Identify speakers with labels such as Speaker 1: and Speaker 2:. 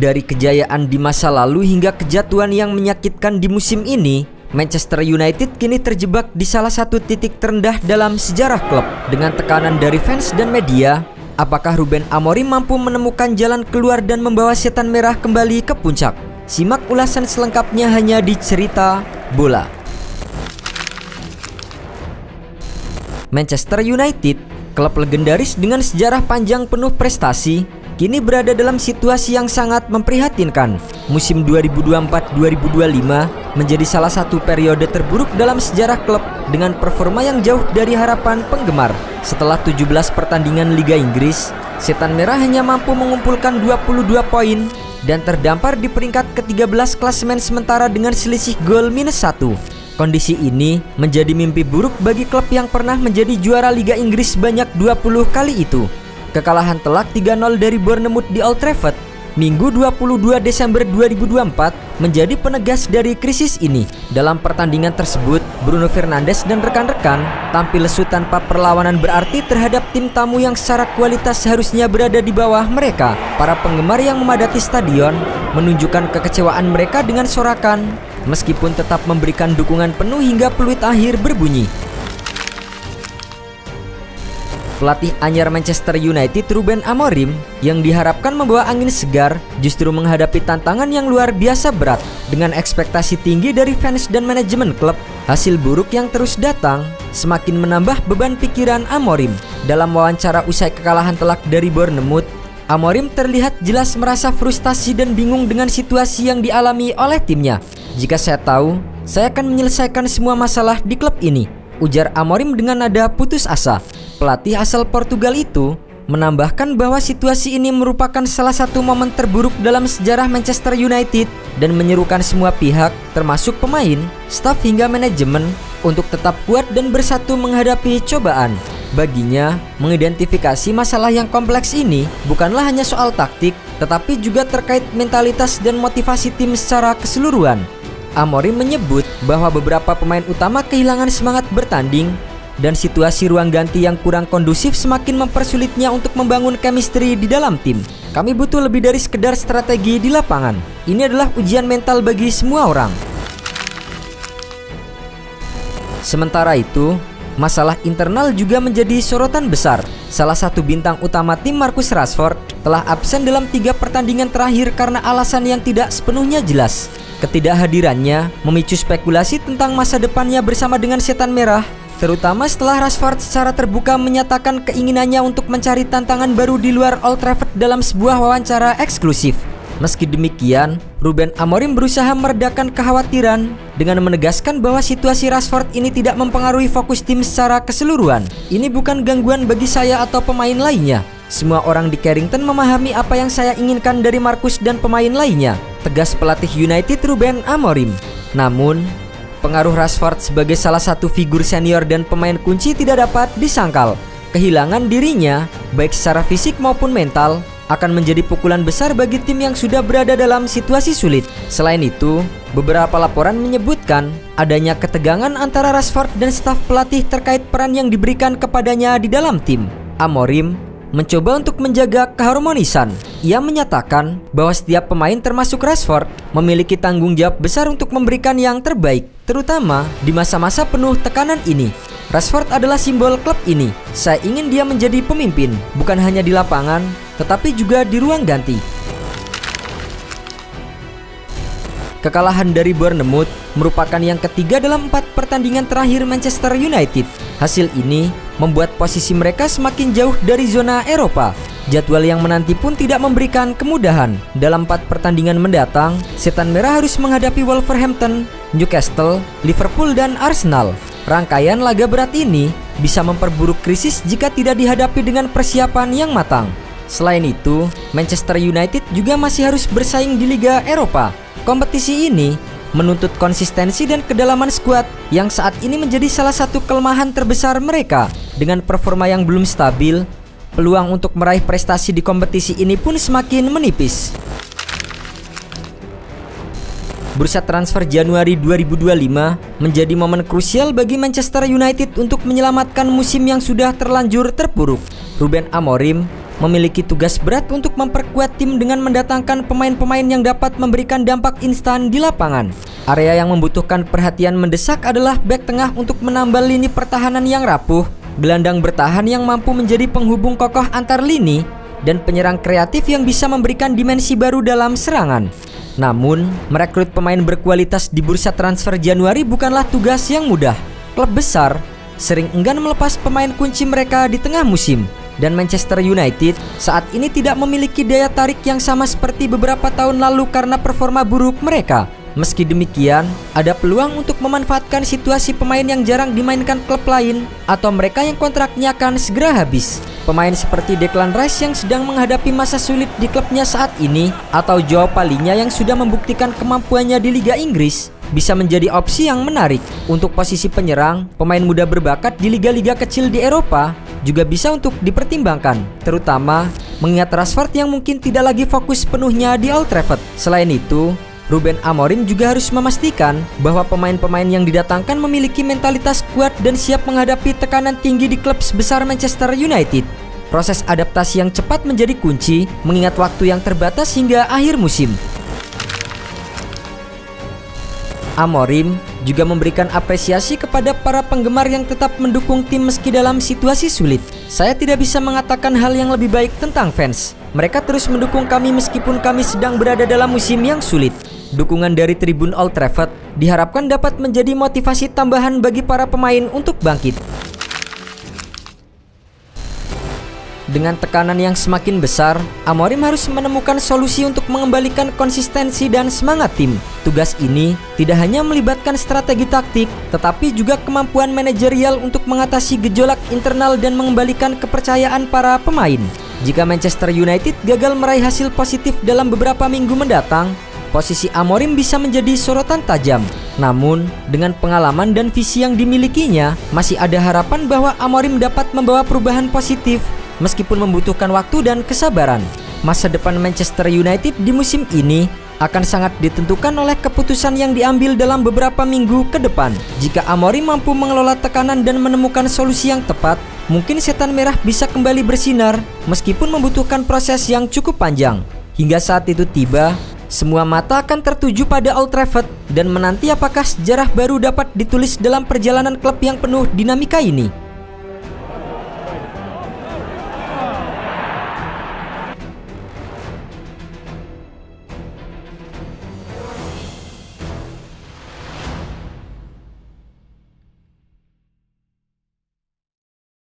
Speaker 1: Dari kejayaan di masa lalu hingga kejatuhan yang menyakitkan di musim ini, Manchester United kini terjebak di salah satu titik terendah dalam sejarah klub. Dengan tekanan dari fans dan media, apakah Ruben Amorim mampu menemukan jalan keluar dan membawa Setan Merah kembali ke puncak? Simak ulasan selengkapnya hanya di Cerita Bola. Manchester United, klub legendaris dengan sejarah panjang penuh prestasi, kini berada dalam situasi yang sangat memprihatinkan. Musim 2024-2025 menjadi salah satu periode terburuk dalam sejarah klub dengan performa yang jauh dari harapan penggemar. Setelah 17 pertandingan Liga Inggris, Setan Merah hanya mampu mengumpulkan 22 poin dan terdampar di peringkat ke-13 klasemen sementara dengan selisih gol -1. Kondisi ini menjadi mimpi buruk bagi klub yang pernah menjadi juara Liga Inggris sebanyak 20 kali itu. Kekalahan telak 3-0 dari Bournemouth di Old Trafford Minggu 22 Desember 2024 menjadi penegas dari krisis ini. Dalam pertandingan tersebut, Bruno Fernandes dan rekan-rekan tampil lesu tanpa perlawanan berarti terhadap tim tamu yang secara kualitas seharusnya berada di bawah mereka. Para penggemar yang memadati stadion menunjukkan kekecewaan mereka dengan sorakan, meskipun tetap memberikan dukungan penuh hingga peluit akhir berbunyi. Pelatih anyar Manchester United Ruben Amorim yang diharapkan membawa angin segar justru menghadapi tantangan yang luar biasa berat. Dengan ekspektasi tinggi dari fans dan manajemen klub, hasil buruk yang terus datang semakin menambah beban pikiran Amorim. Dalam wawancara usai kekalahan telak dari Bournemouth, Amorim terlihat jelas merasa frustasi dan bingung dengan situasi yang dialami oleh timnya. "Jika saya tahu, saya akan menyelesaikan semua masalah di klub ini," ujar Amorim dengan nada putus asa. Pelatih asal Portugal itu menambahkan bahwa situasi ini merupakan salah satu momen terburuk dalam sejarah Manchester United dan menyerukan semua pihak, termasuk pemain, staf hingga manajemen, untuk tetap kuat dan bersatu menghadapi cobaan. Baginya, mengidentifikasi masalah yang kompleks ini bukanlah hanya soal taktik, tetapi juga terkait mentalitas dan motivasi tim secara keseluruhan. Amorim menyebut bahwa beberapa pemain utama kehilangan semangat bertanding dan situasi ruang ganti yang kurang kondusif semakin mempersulitnya untuk membangun chemistry di dalam tim. "Kami butuh lebih dari sekedar strategi di lapangan. Ini adalah ujian mental bagi semua orang." Sementara itu, masalah internal juga menjadi sorotan besar. Salah satu bintang utama tim, Marcus Rashford, telah absen dalam 3 pertandingan terakhir karena alasan yang tidak sepenuhnya jelas. Ketidakhadirannya memicu spekulasi tentang masa depannya bersama dengan Setan Merah, terutama setelah Rashford secara terbuka menyatakan keinginannya untuk mencari tantangan baru di luar Old Trafford dalam sebuah wawancara eksklusif. Meski demikian, Ruben Amorim berusaha meredakan kekhawatiran dengan menegaskan bahwa situasi Rashford ini tidak mempengaruhi fokus tim secara keseluruhan. "Ini bukan gangguan bagi saya atau pemain lainnya. Semua orang di Carrington memahami apa yang saya inginkan dari Marcus dan pemain lainnya," tegas pelatih United Ruben Amorim. Namun, pengaruh Rashford sebagai salah satu figur senior dan pemain kunci tidak dapat disangkal. Kehilangan dirinya, baik secara fisik maupun mental, akan menjadi pukulan besar bagi tim yang sudah berada dalam situasi sulit. Selain itu, beberapa laporan menyebutkan adanya ketegangan antara Rashford dan staf pelatih terkait peran yang diberikan kepadanya di dalam tim. Amorim mencoba untuk menjaga keharmonisan. Ia menyatakan bahwa setiap pemain termasuk Rashford memiliki tanggung jawab besar untuk memberikan yang terbaik, terutama di masa-masa penuh tekanan ini. "Rashford adalah simbol klub ini. Saya ingin dia menjadi pemimpin, bukan hanya di lapangan, tetapi juga di ruang ganti." Kekalahan dari Bournemouth merupakan yang ketiga dalam 4 pertandingan terakhir Manchester United. Hasil ini membuat posisi mereka semakin jauh dari zona Eropa. Jadwal yang menanti pun tidak memberikan kemudahan. Dalam 4 pertandingan mendatang, Setan Merah harus menghadapi Wolverhampton, Newcastle, Liverpool, dan Arsenal. Rangkaian laga berat ini bisa memperburuk krisis jika tidak dihadapi dengan persiapan yang matang. Selain itu, Manchester United juga masih harus bersaing di Liga Eropa. Kompetisi ini menuntut konsistensi dan kedalaman skuad yang saat ini menjadi salah satu kelemahan terbesar mereka. Dengan performa yang belum stabil, peluang untuk meraih prestasi di kompetisi ini pun semakin menipis. Bursa transfer Januari 2025 menjadi momen krusial bagi Manchester United untuk menyelamatkan musim yang sudah terlanjur terpuruk. Ruben Amorim memiliki tugas berat untuk memperkuat tim dengan mendatangkan pemain-pemain yang dapat memberikan dampak instan di lapangan. Area yang membutuhkan perhatian mendesak adalah bek tengah untuk menambal lini pertahanan yang rapuh, gelandang bertahan yang mampu menjadi penghubung kokoh antar lini, dan penyerang kreatif yang bisa memberikan dimensi baru dalam serangan. Namun, merekrut pemain berkualitas di bursa transfer Januari bukanlah tugas yang mudah. Klub besar sering enggan melepas pemain kunci mereka di tengah musim, dan Manchester United saat ini tidak memiliki daya tarik yang sama seperti beberapa tahun lalu karena performa buruk mereka. Meski demikian, ada peluang untuk memanfaatkan situasi pemain yang jarang dimainkan klub lain atau mereka yang kontraknya akan segera habis. Pemain seperti Declan Rice yang sedang menghadapi masa sulit di klubnya saat ini, atau Joao Palhinha yang sudah membuktikan kemampuannya di Liga Inggris, bisa menjadi opsi yang menarik. Untuk posisi penyerang, pemain muda berbakat di liga-liga kecil di Eropa juga bisa untuk dipertimbangkan, terutama mengingat Rashford yang mungkin tidak lagi fokus penuhnya di Old Trafford. Selain itu, Ruben Amorim juga harus memastikan bahwa pemain-pemain yang didatangkan memiliki mentalitas kuat dan siap menghadapi tekanan tinggi di klub sebesar Manchester United. Proses adaptasi yang cepat menjadi kunci, mengingat waktu yang terbatas hingga akhir musim. Amorim juga memberikan apresiasi kepada para penggemar yang tetap mendukung tim meski dalam situasi sulit. Saya tidak bisa mengatakan hal yang lebih baik tentang fans. Mereka terus mendukung kami meskipun kami sedang berada dalam musim yang sulit. Dukungan dari tribun Old Trafford diharapkan dapat menjadi motivasi tambahan bagi para pemain untuk bangkit. Dengan tekanan yang semakin besar, Amorim harus menemukan solusi untuk mengembalikan konsistensi dan semangat tim. Tugas ini tidak hanya melibatkan strategi taktik, tetapi juga kemampuan manajerial untuk mengatasi gejolak internal dan mengembalikan kepercayaan para pemain. Jika Manchester United gagal meraih hasil positif dalam beberapa minggu mendatang, posisi Amorim bisa menjadi sorotan tajam. Namun, dengan pengalaman dan visi yang dimilikinya, masih ada harapan bahwa Amorim dapat membawa perubahan positif meskipun membutuhkan waktu dan kesabaran. Masa depan Manchester United di musim ini akan sangat ditentukan oleh keputusan yang diambil dalam beberapa minggu ke depan. Jika Amorim mampu mengelola tekanan dan menemukan solusi yang tepat, mungkin setan merah bisa kembali bersinar meskipun membutuhkan proses yang cukup panjang. Hingga saat itu tiba, semua mata akan tertuju pada Old Trafford dan menanti apakah sejarah baru dapat ditulis dalam perjalanan klub yang penuh dinamika ini.